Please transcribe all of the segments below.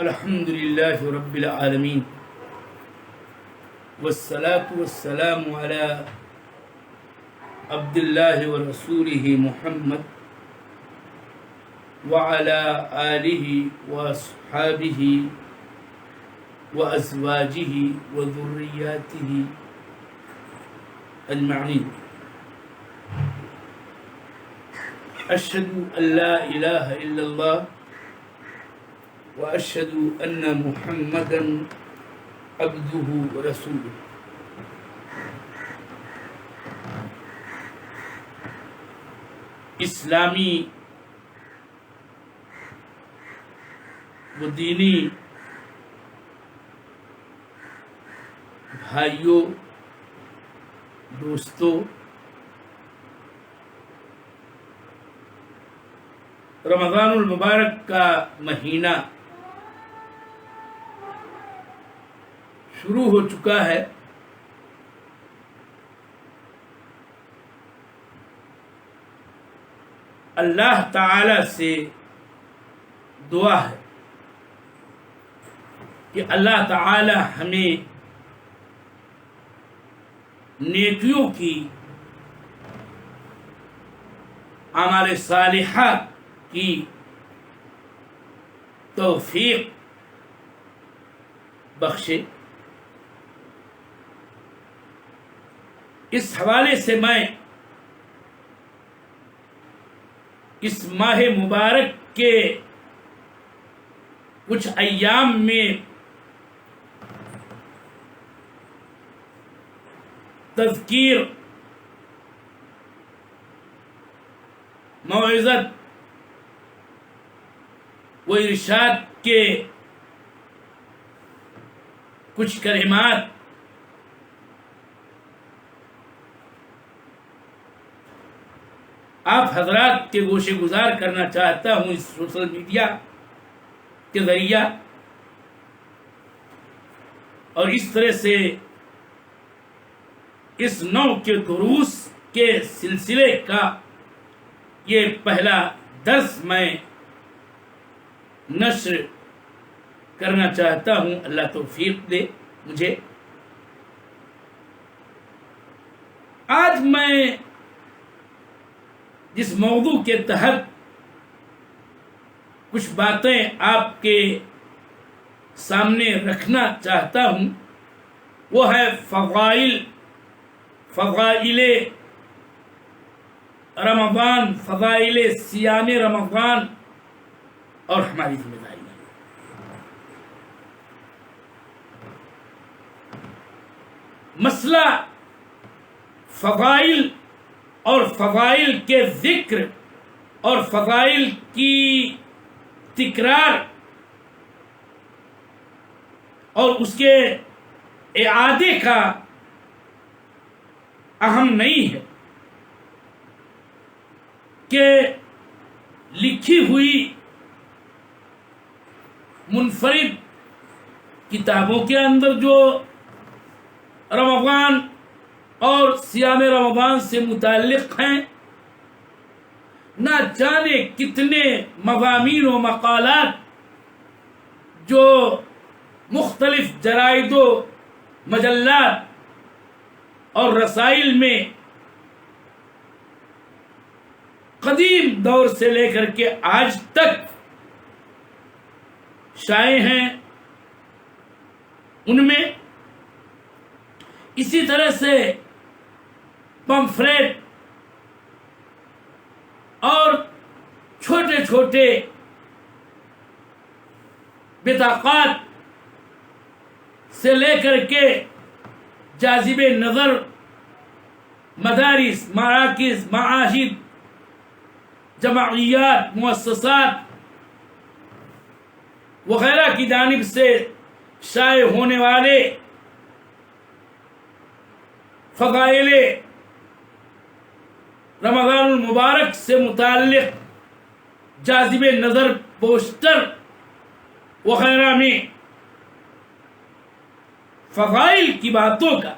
الحمد للہ رب العالمین والصلاة والسلام علی عبد اللہ ورسولہ محمد وعلی آلہ واصحابہ وازواجہ وذریاتہ اجمعین. اشہد ان لا الہ الا اللہ واشہد ان محمدا عبدہ ورسولہ. اسلامی و دینی بھائیوں، دوستوں، رمضان المبارک کا مہینہ شروع ہو چکا ہے. اللہ تعالی سے دعا ہے کہ اللہ تعالی ہمیں نیکیوں کی، اعمال صالحہ کی توفیق بخشے. اس حوالے سے میں اس ماہ مبارک کے کچھ ایام میں تذکیر، موعظت و ارشاد کے کچھ کلمات آپ حضرات کے گوشے گزار کرنا چاہتا ہوں اس سوشل میڈیا کے ذریعہ، اور اس طرح سے اس نوع کے دروس کے سلسلے کا یہ پہلا درس میں نشر کرنا چاہتا ہوں. اللہ توفیق دے مجھے. آج میں جس موضوع کے تحت کچھ باتیں آپ کے سامنے رکھنا چاہتا ہوں وہ ہے فضائل رمضان، فضائل صیام رمضان اور ہماری ذمہ داری. مسئلہ فضائل اور فضائل کے ذکر اور فضائل کی تکرار اور اس کے اعادے کا اہم نہیں ہے کہ لکھی ہوئی منفرد کتابوں کے اندر جو رمضان اور صیام رمضان سے متعلق ہیں، نہ جانے کتنے مضامین و مقالات جو مختلف جرائد و مجلات اور رسائل میں قدیم دور سے لے کر کے آج تک شائع ہیں. ان میں اسی طرح سے پمفلیٹ اور چھوٹے چھوٹے بطاقات سے لے کر کے جاذب نظر مدارس، مراکز، معاہد، جمعیات، مؤسسات وغیرہ کی جانب سے شائع ہونے والے فضائل رمضان المبارک سے متعلق جاذب نظر پوسٹر وغیرہ میں فضائل کی باتوں کا،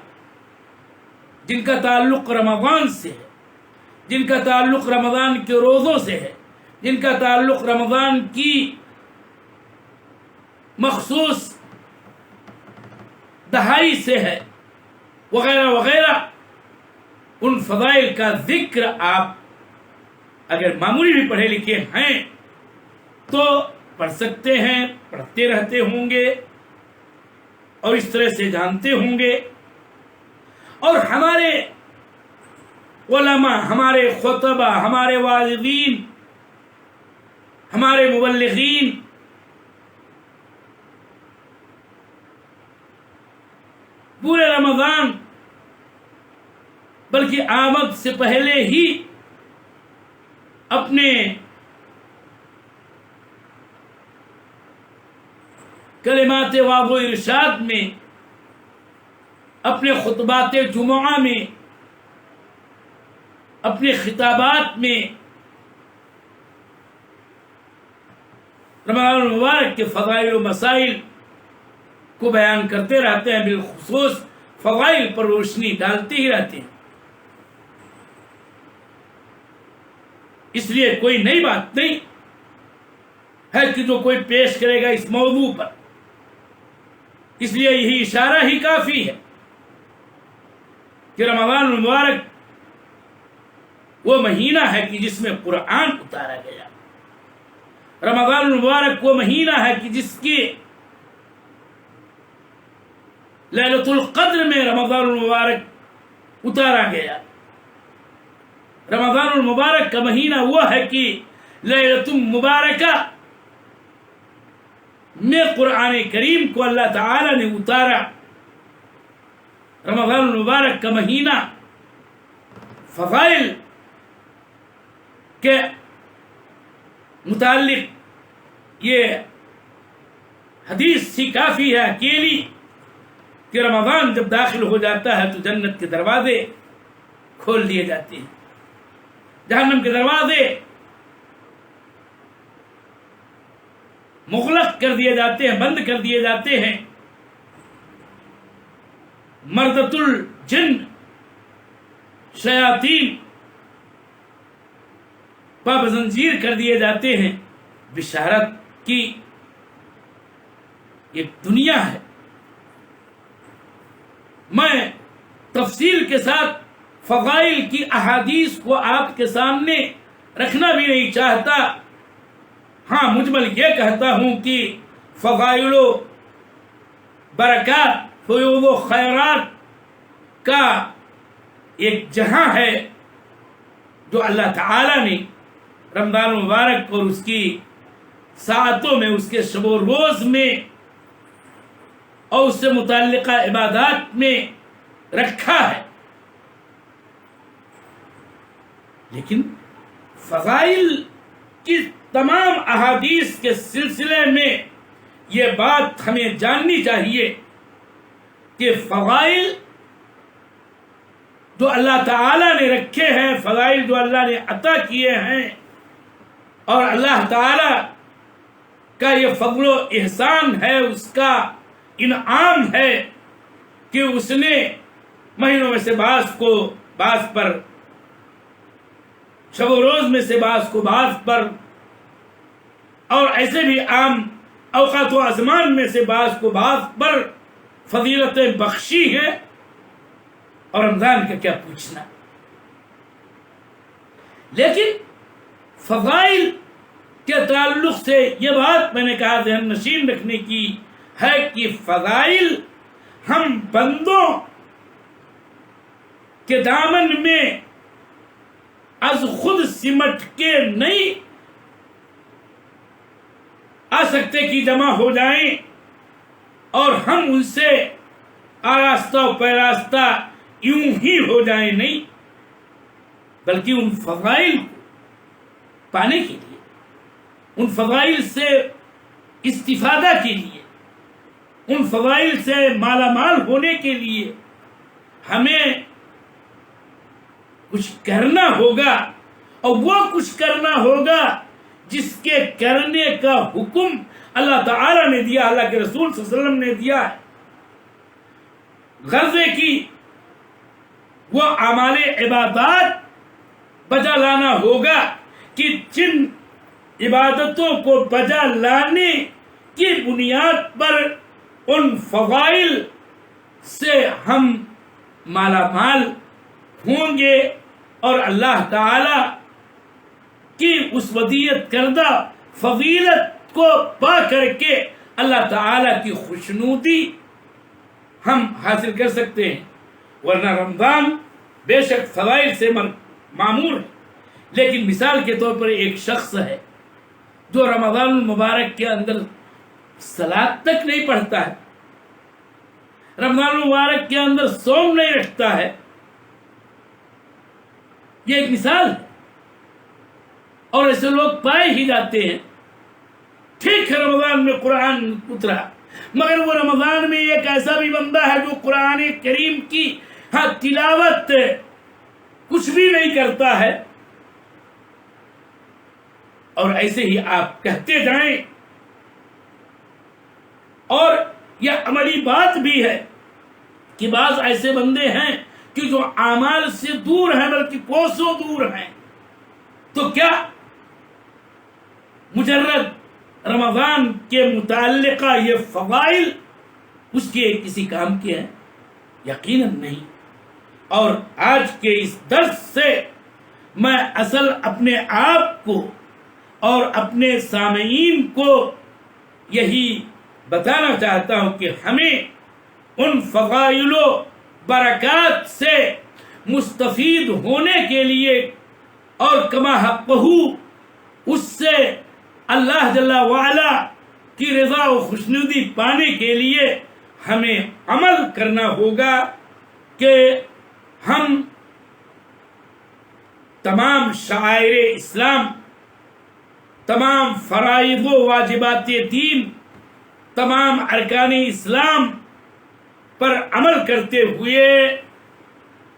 جن کا تعلق رمضان سے ہے، جن کا تعلق رمضان کے روزوں سے ہے، جن کا تعلق رمضان کی مخصوص دہائی سے ہے وغیرہ وغیرہ، ان فضائل کا ذکر آپ اگر معمولی بھی پڑھے لکھے ہیں تو پڑھ سکتے ہیں، پڑھتے رہتے ہوں گے اور اس طرح سے جانتے ہوں گے. اور ہمارے علماء، ہمارے خطبہ، ہمارے واعظین، ہمارے مبلغین پورے رمضان بلکہ آمد سے پہلے ہی اپنے کلمات واضح و ارشاد میں، اپنے خطبات جمعہ میں، اپنے خطابات میں رمضان المبارک کے فضائل و مسائل کو بیان کرتے رہتے ہیں، بالخصوص فضائل پر روشنی ڈالتے ہی رہتے ہیں. اس لیے کوئی نئی بات نہیں ہے کہ جو کوئی پیش کرے گا اس موضوع پر. اس لیے یہی اشارہ ہی کافی ہے کہ رمضان المبارک وہ مہینہ ہے کہ جس میں قرآن اتارا گیا. رمضان المبارک وہ مہینہ ہے کہ جس کی لیلۃ القدر میں رمضان المبارک اتارا گیا. رمضان المبارک کا مہینہ وہ ہے کہ لیلۃ مبارکہ میں قرآن کریم کو اللہ تعالی نے اتارا. رمضان المبارک کا مہینہ فضائل کے متعلق یہ حدیث سی کافی ہے اکیلی کہ رمضان جب داخل ہو جاتا ہے تو جنت کے دروازے کھول دیے جاتے ہیں، جہنم کے دروازے مغلق کر دیے جاتے ہیں، بند کر دیے جاتے ہیں. مردۃ الجن، شیاطین پاب زنجیر کر دیے جاتے ہیں. بشارت کی ایک دنیا ہے. میں تفصیل کے ساتھ فضائل کی احادیث کو آپ کے سامنے رکھنا بھی نہیں چاہتا. ہاں، مجمل یہ کہتا ہوں کہ فضائل و برکات، فیوض و خیرات کا ایک جہاں ہے جو اللہ تعالی نے رمضان مبارک اور اس کی ساعتوں میں، اس کے شب و روز میں اور اس سے متعلقہ عبادات میں رکھا ہے. لیکن فضائل کی تمام احادیث کے سلسلے میں یہ بات ہمیں جاننی چاہیے کہ فضائل جو اللہ تعالی نے رکھے ہیں، فضائل جو اللہ نے عطا کیے ہیں، اور اللہ تعالی کا یہ فضل و احسان ہے، اس کا انعام ہے کہ اس نے مہینوں میں سے بعض پر، شب و روز میں سے بعض کو بعض پر، اور ایسے بھی عام اوقات و ازمان میں سے بعض کو بعض پر فضیلتیں بخشی ہیں. اور رمضان کا کیا پوچھنا. لیکن فضائل کے تعلق سے یہ بات میں نے کہا ذہن نشین رکھنے کی ہے کہ فضائل ہم بندوں کے دامن میں از خود سمٹ کے نہیں آ سکتے کہ جمع ہو جائیں اور ہم ان سے آراستہ و پیراستہ یوں ہی ہو جائیں. نہیں، بلکہ ان فضائل کو پانے کے لیے، ان فضائل سے استفادہ کے لیے، ان فضائل سے مالا مال ہونے کے لیے ہمیں کچھ کرنا ہوگا. اور وہ کچھ کرنا ہوگا جس کے کرنے کا حکم اللہ تعالی نے دیا، اللہ کے رسول صلی اللہ علیہ وسلم نے دیا ہے. غرضے کی وہ اعمال عبادات بجا لانا ہوگا کہ جن عبادتوں کو بجا لانے کی بنیاد پر ان فضائل سے ہم مالا مال ہوں گے اور اللہ تعالی کی اس ودیعت کردہ فضیلت کو پا کر کے اللہ تعالی کی خوشنودی ہم حاصل کر سکتے ہیں. ورنہ رمضان بے شک فضائل سے معمور ہے، لیکن مثال کے طور پر ایک شخص ہے جو رمضان المبارک کے اندر صلاۃ تک نہیں پڑھتا ہے، رمضان المبارک کے اندر صوم نہیں رکھتا ہے. یہ ایک مثال ہے اور ایسے لوگ پائے ہی جاتے ہیں. ٹھیک ہے رمضان میں قرآن اترا، مگر وہ رمضان میں ایک ایسا بھی بندہ ہے جو قرآن کریم کی تلاوت کچھ بھی نہیں کرتا ہے. اور ایسے ہی آپ کہتے جائیں. اور یہ عملی بات بھی ہے کہ بعض ایسے بندے ہیں کہ جو اعمال سے دور ہیں بلکہ کوسوں دور ہیں. تو کیا مجرد رمضان کے متعلقہ یہ فضائل اس کے کسی کام کے ہیں؟ یقیناً نہیں. اور آج کے اس درس سے میں اصل اپنے آپ کو اور اپنے سامعین کو یہی بتانا چاہتا ہوں کہ ہمیں ان فضائل و برکات سے مستفید ہونے کے لیے اور کما حقہ اس سے اللہ جل وعلا کی رضا و خوشنودی پانے کے لیے ہمیں عمل کرنا ہوگا کہ ہم تمام شعائر اسلام، تمام فرائض و واجبات دین، تمام ارکان اسلام پر عمل کرتے ہوئے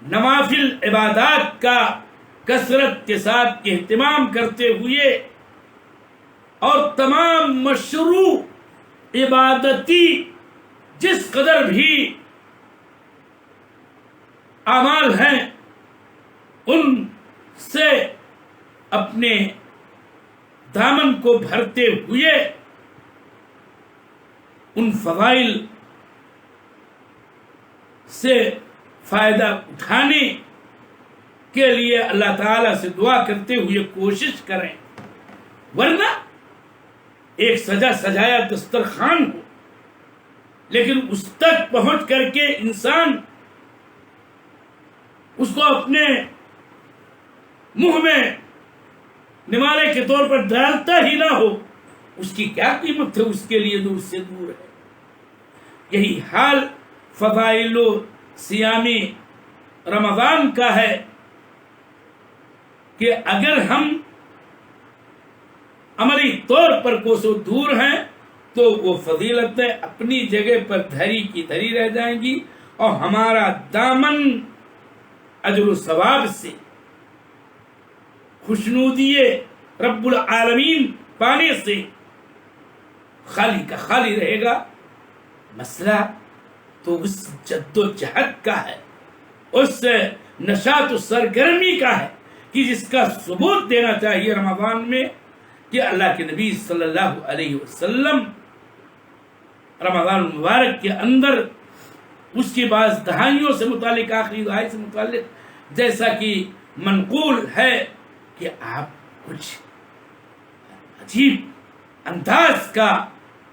نوافل عبادات کا کثرت کے ساتھ اہتمام کرتے ہوئے اور تمام مشروع عبادتی جس قدر بھی اعمال ہیں ان سے اپنے دامن کو بھرتے ہوئے ان فضائل سے فائدہ اٹھانے کے لیے اللہ تعالی سے دعا کرتے ہوئے کوشش کریں. ورنہ ایک سجا سجایا دسترخوان ہو لیکن اس تک پہنچ کر کے انسان اس کو اپنے منہ میں نوالے کے طور پر ڈالتا ہی نہ ہو، اس کی کیا قیمت ہے اس کے لیے جو اس سے دور ہے. یہی حال فضائل و صیام رمضان کا ہے کہ اگر ہم عملی طور پر کوسوں دور ہیں تو وہ فضیلتیں اپنی جگہ پر دھری کی دھری رہ جائیں گی اور ہمارا دامن اجر و ثواب سے خوشنودی رب العالمین پانے سے خالی کا خالی رہے گا. مسئلہ تو اس جد و جہد کا ہے، اس نشاط و سرگرمی کا ہے کہ جس کا ثبوت دینا چاہیے رمضان میں کہ اللہ کے نبی صلی اللہ علیہ وسلم رمضان المبارک کے اندر اس کی بعض دہائیوں سے متعلق، آخری دہائی سے متعلق جیسا کہ منقول ہے کہ آپ کچھ عجیب انداز کا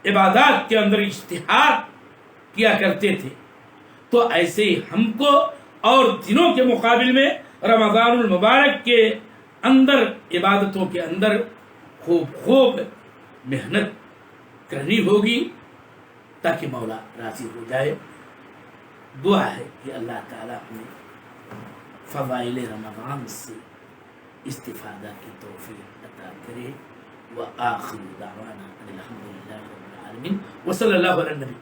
عبادات کے اندر اجتہاد کیا کرتے تھے. تو ایسے ہی ہم کو اور دنوں کے مقابل میں رمضان المبارک کے اندر عبادتوں کے اندر خوب محنت کرنی ہوگی تاکہ مولا راضی ہو جائے. دعا ہے کہ اللہ تعالیٰ ہمیں فضائل رمضان سے استفادہ کی توفیق عطا کرے. وآخر دعوانا الحمدللہ رب العالمین وصلی اللہ علیہ النبی.